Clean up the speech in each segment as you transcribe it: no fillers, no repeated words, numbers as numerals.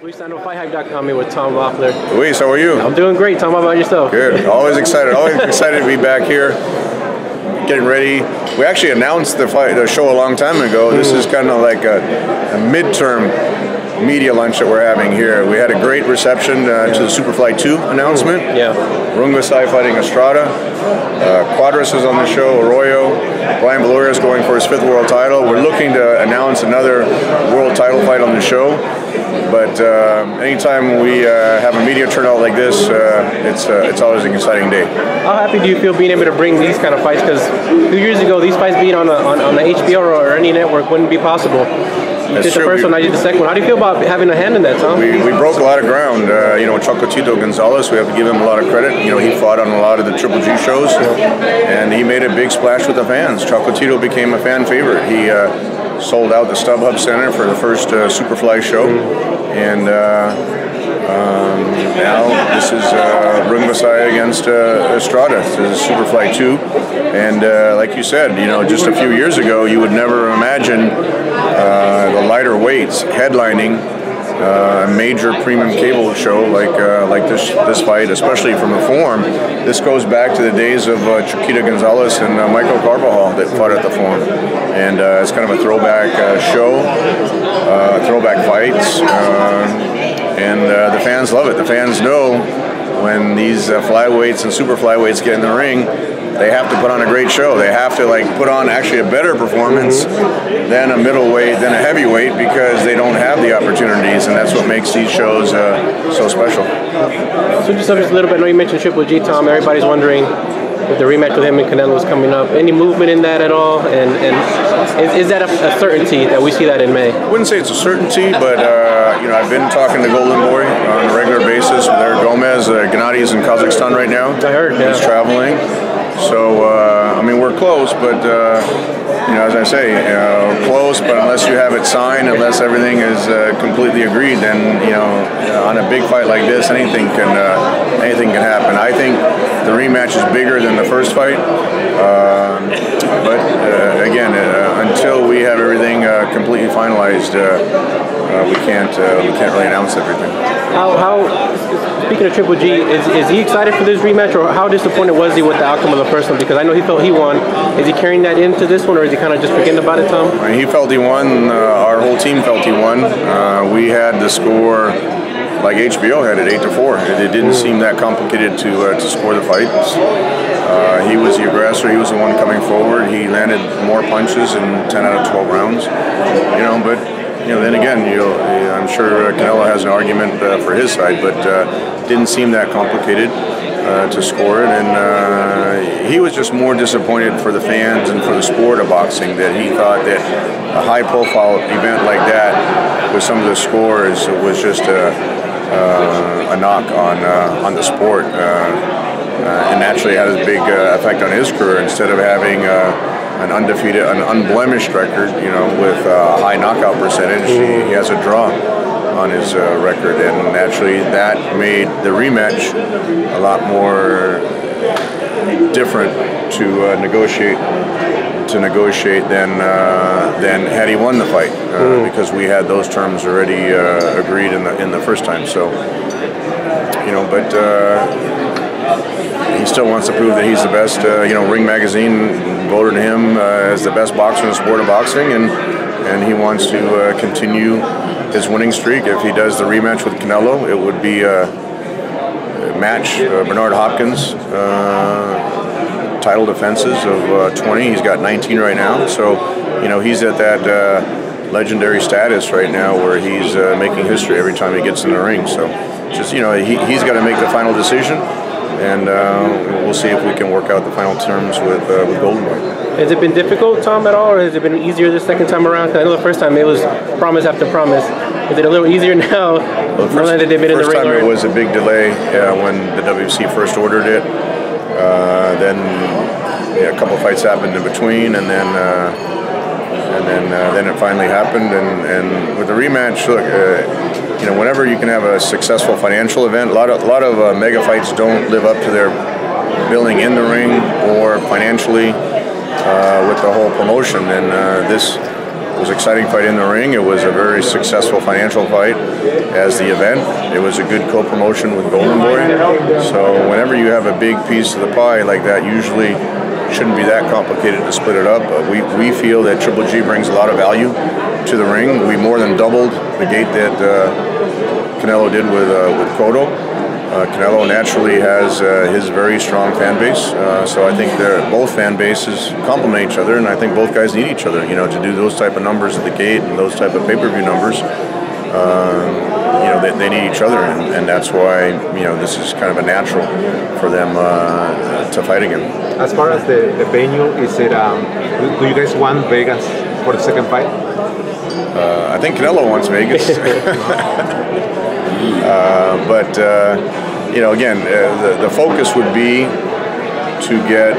Luis, I know FightHype.com here with Tom Loeffler. Luis, how are you? I'm doing great. Tom, how about yourself? Good. Always excited. Always excited to be back here, getting ready. We actually announced the show a long time ago. This is kind of like a midterm media lunch that we're having here. We had a great reception to the Superfly 2 announcement. Yeah. Rungvisai fighting Estrada. Quadras is on the show. Arroyo. Brian Valoria is going for his 5th world title. We're looking to announce another world title fight on the show. But anytime we have a media turnout like this, it's always an exciting day. How happy do you feel being able to bring these kind of fights? Because a few years ago, these fights being on the HBO or any network wouldn't be possible. You did the first one, I did the second one. How do you feel about having a hand in that, Tom? We broke a lot of ground. Chocolatito Gonzalez, we have to give him a lot of credit. He fought on a lot of the Triple G shows, and he made a big splash with the fans. Chocolatito became a fan favorite. He sold out the StubHub Center for the first Superfly show, and now this is Rungvisai against Estrada. This is Superfly 2, and like you said, just a few years ago, you would never imagine the lighter weights headlining a major premium cable show like this fight, especially from the form. This goes back to the days of Chiquita Gonzalez and Michael Carbajal that fought at the Forum, and it's kind of a throwback show, throwback fights, and the fans love it. The fans know when these flyweights and super flyweights get in the ring, they have to put on a great show. They have to put on actually a better performance than a middleweight, than a heavyweight, because they don't have the opportunities, and that's what makes these shows so special. Switch the subject a little bit. I know you mentioned Triple G, Tom. Everybody's wondering if the rematch with him and Canelo is coming up. Any movement in that at all? And is that a certainty that we see that in May? I wouldn't say it's a certainty, but I've been talking to Golden Boy on a regular basis with Eric Gomez. Gennady is in Kazakhstan right now. I heard. Yeah. He's traveling. So, we're close, but, as I say, close, but unless you have it signed, unless everything is completely agreed, then, on a big fight like this, anything can happen. I think the rematch is bigger than the first fight, but, again, until we have everything completely finalized, we can't really announce everything. Speaking of Triple G, is he excited for this rematch, or how disappointed was he with the outcome of the first one? Because I know he felt he won. Is he carrying that into this one, or is he kind of just forgetting about it, Tom? He felt he won. Our whole team felt he won. We had the score like HBO had it, 8-4. It didn't seem that complicated to score the fights. He was the aggressor. He was the one coming forward. He landed more punches in 10 out of 12 rounds. But then again, I'm sure Canelo has an argument for his side, but didn't seem that complicated to score it. And he was just more disappointed for the fans and for the sport of boxing, that he thought that a high-profile event like that, with some of the scores, was just a knock on the sport. And naturally had a big effect on his career. Instead of having an undefeated, an unblemished record, with a high knockout percentage, he has a draw on his record, and naturally that made the rematch a lot more different to negotiate than had he won the fight, because we had those terms already agreed in the first time. So, but he still wants to prove that he's the best. Ring Magazine voted him as the best boxer in the sport of boxing, and he wants to continue his winning streak. If he does the rematch with Canelo, it would be match Bernard Hopkins' title defenses of 20. He's got 19 right now, so he's at that legendary status right now where he's making history every time he gets in the ring. So just he's got to make the final decision. And we'll see if we can work out the final terms with Golden Boy. Has it been difficult, Tom, at all, or has it been easier this second time around? Because I know the first time it was promise after promise. Is it a little easier now? Well, the first time it was a big delay when the WC first ordered it. Then a couple of fights happened in between, and then it finally happened. And with the rematch, look. Whenever you can have a successful financial event, a lot of mega fights don't live up to their billing in the ring or financially with the whole promotion. And this It was an exciting fight in the ring. It was a very successful financial fight as the event. It was a good co-promotion with Golden Boy. So whenever you have a big piece of the pie like that, usually shouldn't be that complicated to split it up. We feel that Triple G brings a lot of value to the ring. We more than doubled the gate that Canelo did with Cotto. Canelo naturally has his very strong fan base, so I think both fan bases complement each other, and I think both guys need each other. You know, to do those type of numbers at the gate and those type of pay-per-view numbers, you know, they need each other, and that's why, you know, this is kind of a natural for them to fight again. As far as the venue, is it? Do you guys want Vegas for the second fight? I think Canelo wants Vegas. But you know, again, the focus would be to get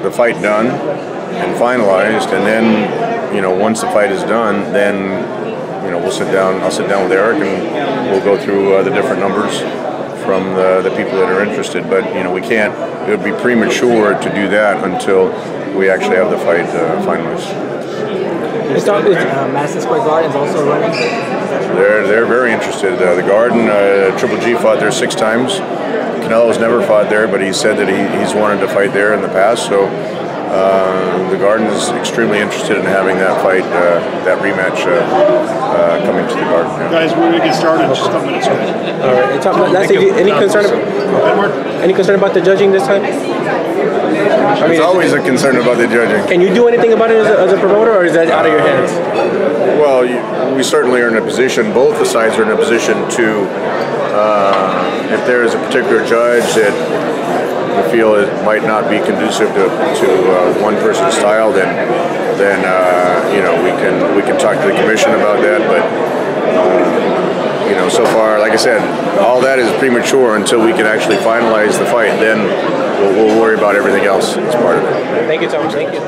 the fight done and finalized, and then, you know, once the fight is done, then, you know, we'll sit down. I'll sit down with Eric, and we'll go through the different numbers from the people that are interested. But, you know, we can't. It would be premature to do that until we actually have the fight finalized. Madison Square Garden is also running. They're very interested. The Garden, Triple G fought there 6 times. Canelo's never fought there, but he said that he's wanted to fight there in the past. So the Garden is extremely interested in having that fight, that rematch coming to the Garden. Yeah. Guys, we're going to get started in just a couple minutes. All right. Any concern about the judging this time? I mean, there's always a concern about the judging. Can you do anything about it as a promoter, or is that out of your hands? Well, we certainly are in a position, both the sides are in a position to, if there is a particular judge that we feel it might not be conducive to one person's style, then you know, we can talk to the commission about that. But you know, so far, like I said, all that is premature until we can actually finalize the fight. Then we'll worry about everything else as part of it. Thank you, Tom. Thank you.